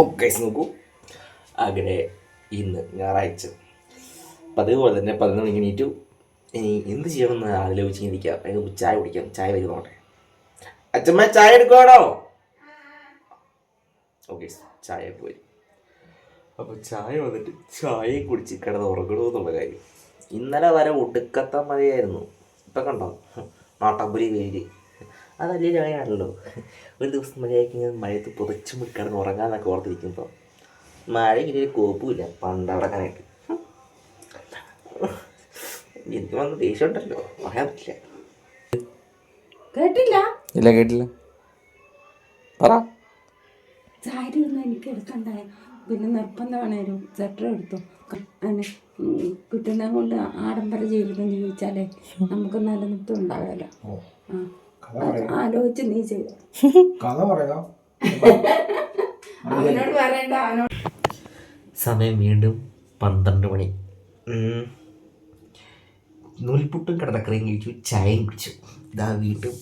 Okay നോക്കൂ. അങ്ങനെ ഇന്ന് ഞായറാഴ്ച പതിവുപോലെ തന്നെ 11 മണിക്ക് എണീറ്റു. ഇനി എന്ത് ചെയ്യണമെന്ന് ആലോചിച്ചിരിക്കാം. അതിന് ചായ കുടിക്കാം. ചായ വരുന്നോട്ടെ. അച്ഛമ്മ ചായ എടുക്കുവാണോ? ഓക്കെ, ചായ പോയി. അപ്പോൾ ചായ വന്നിട്ട് ചായയും കുടിച്ച് കിടന്ന് ഉറങ്ങണമെന്നുള്ള കാര്യം. ഇന്നലെ വരെ ഒടുക്കത്ത മഴയായിരുന്നു. ഇപ്പം കണ്ടോ നാട്ടമ്പുരി വെയിൽ. അതല്ലേ ചായയാണല്ലോ. ഒരു ദിവസം മഴയാക്കി മഴയത്ത് പുതച്ചു മുടി കിടന്ന് ഉറങ്ങാന്നൊക്കെ ഓർത്തിരിക്കുമ്പോൾ മഴ ഇങ്ങനെ കോപ്പുമില്ല പണ്ടടക്കാനായിട്ട്. എനിക്ക് വന്ന ദേഷ്യം ഉണ്ടല്ലോ, പറയാൻ പറ്റില്ല. കേട്ടില്ല? ഇല്ല, കേട്ടില്ല. പറ. ചായ ഒന്നും എനിക്ക് എടുക്കണ്ടായ, പിന്നെ നിർബന്ധമാണ് ഒരു സ്വെറ്റർ എടുത്തു. അങ്ങനെ കുട്ടീനെ കൊണ്ട് ആഡംബര ജീവിതം ജീവിച്ചാലേ നമുക്ക് നിലനിർത്തം ഉണ്ടാകാമല്ലോ. ആലോചിച്ച് നീ ചെയ്തു. അവനോട് പറയണ്ട, അവനോട്. സമയം വീണ്ടും 12 മണി. നൂൽപുട്ടും കടലക്കറിയും കഴിച്ചു, ചായയും കുടിച്ചു. ഇതാ വീണ്ടും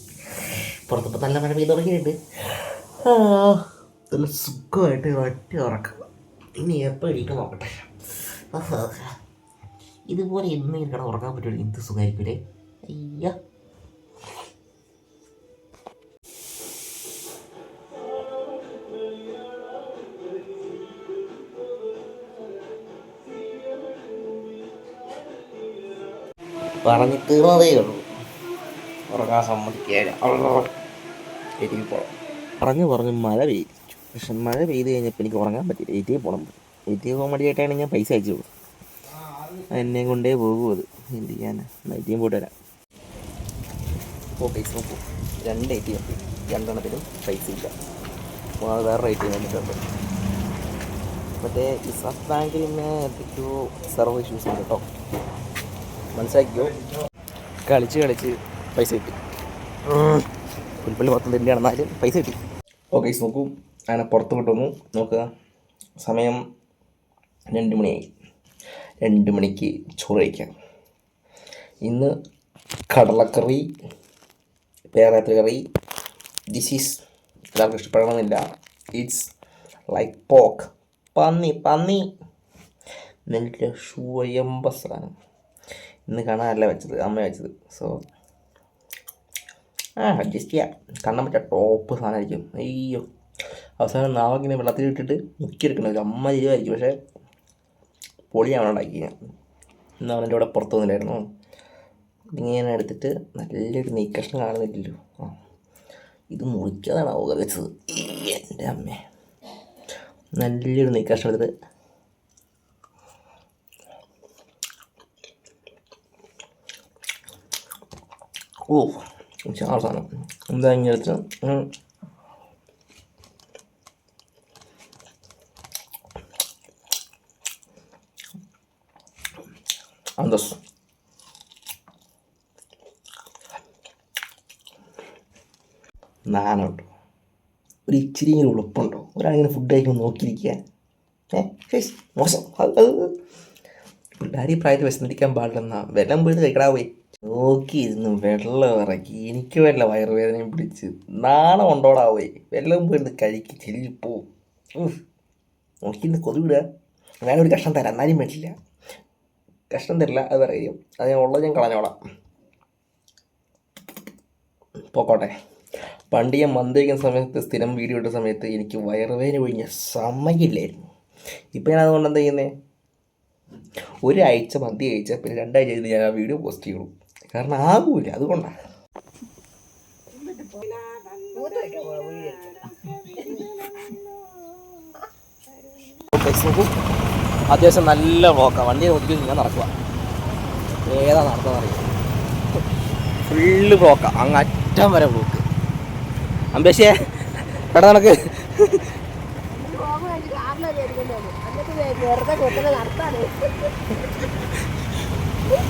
പുറത്തപ്പോൾ നല്ല മഴ പെയ്ത് തുടങ്ങിയിട്ടുണ്ട്. നല്ല സുഖമായിട്ട് ഒറ്റ ഉറക്കം. ഇനി എപ്പോൾ എണീറ്റ് നോക്കട്ടെ. ഇതുപോലെ ഇന്ന് കിടന്ന് ഉറങ്ങാൻ പറ്റുമോ? എന്ത് സുഖമായിരിക്കൂലേ. അയ്യ, പറഞ്ഞു തീർന്നതേ ഉള്ളൂ. ഉറങ്ങാൻ സമ്മതിക്കുക. പറഞ്ഞു മഴ പെയ്യിച്ചു. പക്ഷെ മഴ പെയ്ത് കഴിഞ്ഞപ്പോൾ എനിക്ക് ഉറങ്ങാൻ പറ്റില്ല. എ പോകണം. പോകാൻ മടിയായിട്ടാണ് ഞാൻ പൈസ അയച്ചു കൊടുക്കും. എന്നെ കൊണ്ടേ പോകും. അത് എന്ത് ചെയ്യാനാ? പോയിട്ട് വരാം. പൈസ നോക്കൂ. 2 രണ്ടെണ്ണത്തിലും പൈസ ഇല്ല. അപ്പോൾ അത് വേറെ വന്നിട്ടുണ്ട്. മറ്റേ ഇസ്ലാം ബാങ്കിൽ നിന്ന് എന്തൊക്കെയോ സെർവർ ഇഷ്യൂസ് ഉണ്ട് കേട്ടോ, മനസ്സിലാക്കിയോ. കളിച്ച് പൈസ കിട്ടി. പുൽപ്പള്ളി മൊത്തം തന്നെയാണ്, എന്നാലും പൈസ കിട്ടി. ഓക്കെ നോക്കൂ, അങ്ങനെ പുറത്ത് വിട്ടൊന്നു നോക്കുക. സമയം 2 മണിയായി. 2 മണിക്ക് ചോറ് കഴിക്കാം. ഇന്ന് കടലക്കറി, പേരാത്രി കറി. ദിസ് ഈസ് എല്ലാവർക്കും ഇഷ്ടപ്പെടണമെന്നില്ല. ഇറ്റ്സ് ലൈക്ക് പോക്ക്. പന്നി നല്ല ഷുവയമ്പ സാധനം. ഇന്ന് കാണാനല്ല വെച്ചത്, അമ്മ വെച്ചത്. സോ അഡ്ജസ്റ്റ് ചെയ്യാം. കാണാൻ പറ്റിയ ടോപ്പ് സാധനമായിരിക്കും. അയ്യോ, അവസാനം നാവിങ്ങനെ വെള്ളത്തിൽ ഇട്ടിട്ട് മുക്കിയെടുക്കണത് അമ്മ ചെയ്യുമായിരിക്കും. പക്ഷേ പൊളിയാണ് ഉണ്ടാക്കി. ഞാൻ ഇന്ന് അവൻ്റെ കൂടെ പുറത്തു വന്നില്ലായിരുന്നു. ഇങ്ങനെ എടുത്തിട്ട് നല്ലൊരു നെയ്ക്കഷ്ണം കാണുന്നില്ലല്ലോ. ഇത് മുറിക്കാതാണ് വെച്ചത്. എൻ്റെ അമ്മേ, നല്ലൊരു നെയ്ക്കഷ്ണം എടുത്തിട്ട് ചാറ് സാധനം എന്താ ഇങ്ങനെ എടുത്ത് അന്തസ്. നാനോട്ടോ ഒരു ഇച്ചിരി ഇങ്ങനെ ഉളുപ്പുണ്ടോ? ഒരാളിങ്ങനെ ഫുഡ് കഴിക്കുമ്പോൾ നോക്കിയിരിക്കുക. മോശം. പിള്ളേർ ഈ പ്രായത്തിൽ വിശന്നിരിക്കാൻ പാടില്ലെന്നാ. വെള്ളം പോയിട്ട് കഴിക്കടാവേ. നോക്കിയിരുന്നു വെള്ളം ഇറക്കി. എനിക്ക് വല്ല വയറുവേദനയും പിടിച്ച് നാണം ഉണ്ടോടാവേ. വെള്ളം പോയിരുന്ന് കഴിക്ക്, ചെല്ലിപ്പോവും. നോക്കിയിരുന്ന് കൊതുവിടുക. ഞാനൊരു കഷ്ണം തരാം, എന്നാലും പറ്റില്ല. കഷ്ണം തരില്ല, അത് പറയും. അത് ഞാൻ ഉള്ളത് ഞാൻ കളഞ്ഞോളാം. പോക്കോട്ടെ. പണ്ട് ഞാൻ മന്തി കഴിക്കുന്ന സമയത്ത്, സ്ഥിരം വീഡിയോ ഇട്ട സമയത്ത് എനിക്ക് വയറുവേദന ഒഴിഞ്ഞ സമയമില്ലായിരുന്നു. ഇപ്പം ഞാൻ അതുകൊണ്ട് എന്താ ചെയ്യുന്നത്? ഒരാഴ്ച മന്തി കഴിച്ചാൽ പിന്നെ 2 ആഴ്ച കഴിഞ്ഞ് ഞാൻ ആ വീഡിയോ പോസ്റ്റ് ചെയ്യുള്ളൂ. കാരണം ആകൂല, അതുകൊണ്ടാണ്. അത്യാവശ്യം നല്ല ബ്ലോക്കാണ്. വണ്ടി നോക്കി ഞാൻ നടക്കുക. ഏതാ നടത്താൻ അറിയാം. ഫുള്ള് ബ്ലോക്കാണ്, അങ്ങ് അറ്റം വരെ ബ്ലോക്ക്. അമ്പേശേ എടാ നടക്ക്.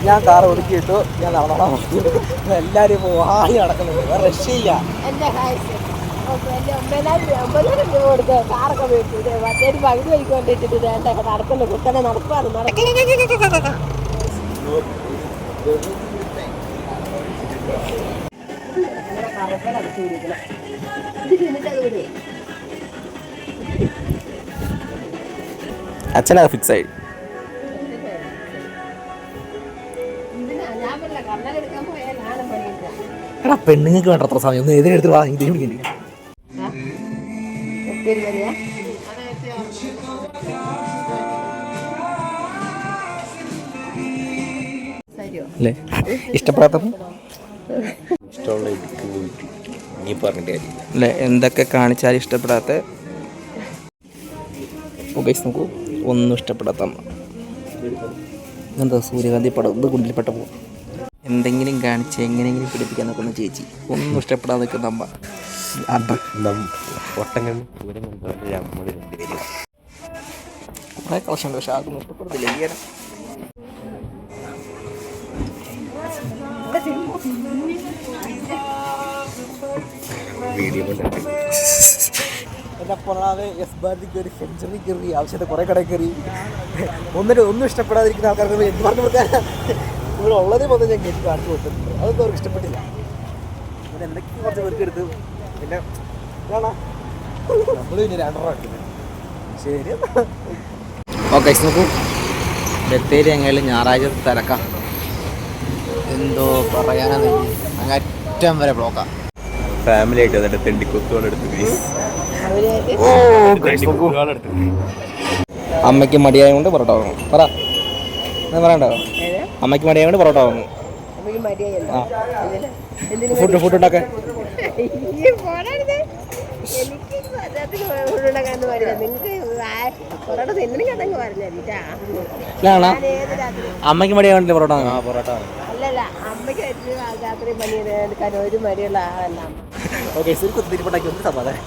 ഞാൻ കാർ ഒതുക്കിയിട്ടു. ഞാൻ നടന്നോളാം. എല്ലാവരും ഇപ്പോൾ വാങ്ങി നടക്കുന്നുണ്ട്. വേറെ രക്ഷയില്ല. കാറൊക്കെ മറ്റേത് പകുതി വഴിക്കൊണ്ടിട്ടിട്ട് വേണ്ട നടക്കുന്നു. കുട്ടനെ നടപ്പാണ് അച്ഛനത് ഫിക്സ് ആയി. എടാ പെണ്ണുങ്ങൾക്ക് വേണ്ട അത്ര സമയം ഒന്ന് എതിരെടുത്ത് വാ ഇതിന് പിടിക്കണ്ടേ. അല്ലേ ഇഷ്ടപ്പെടാത്ത അല്ലേ എന്തൊക്കെ കാണിച്ചാലും ഇഷ്ടപ്പെടാത്ത നോക്കൂ ഒന്നും ഇഷ്ടപ്പെടാത്ത അമ്മ. എന്താ സൂര്യകാന്തി പടം ഇത് കുണ്ടിൽപ്പെട്ട പോകും. എന്തെങ്കിലും കാണിച്ച് എങ്ങനെയെങ്കിലും പിടിപ്പിക്കാൻ നോക്കുന്ന ചേച്ചി ഒന്നും ഇഷ്ടപ്പെടാതെ നിൽക്കുന്ന അമ്മ. കുറേ കളക്ഷനുണ്ട് പക്ഷെ ആർക്കും ഇഷ്ടപ്പെടുന്നില്ല. ഈയിടെ എന്നെ പൊറാതെ എസ് ഭാരതി കയറി സെഞ്ചുറി കയറി ആവശ്യത്തെ കുറേ കടയിൽ കയറി ഒന്നും ഇഷ്ടപ്പെടാതിരിക്കുന്ന ആൾക്കാർക്ക് എന്ത് പറഞ്ഞു കൊടുക്കാൻ ഇവിടെ ഉള്ളത് മൊത്തം ഞാൻ കേട്ട് കാണിച്ചു കൊടുത്തിട്ടുണ്ട്. അതൊന്നും അവർക്ക് ഇഷ്ടപ്പെട്ടില്ല. പിന്നെ എന്തൊക്കെ കുറച്ച് പേർക്ക് എടുത്തു. പിന്നെ കാണാം നമ്മൾ പിന്നെ 2 രൂപ ആക്കുന്നത്. ശരി ഓക്കെ നോക്കൂ ബത്തേരി എങ്ങനെയും ഞായറാഴ്ച തിരക്കാം. എന്തോ പറയാനാണ് അങ്ങ് അറ്റം വരെ ബ്ലോക്കാണ്. ഫാമിലി ആയിട്ട് വന്നിട്ട് തെണ്ടിക്കൊത്തുകളെടുത്ത് അമ്മയ്ക്ക് മടിയായ കൊണ്ട് പൊറോട്ട വാങ്ങും. പറ പറയണ്ടോ? അമ്മയ്ക്ക് മടിയായ കൊണ്ട് പൊറോട്ട വാങ്ങും. ഫുഡ് ഉണ്ടാക്കാൻ അമ്മയ്ക്ക് മടിയായ കൊണ്ട് പൊറോട്ട പൊറോട്ട. ഓക്കെ ശരി കുത്തിരിപ്പുണ്ടാക്കി ഒന്ന് സമാധാനം.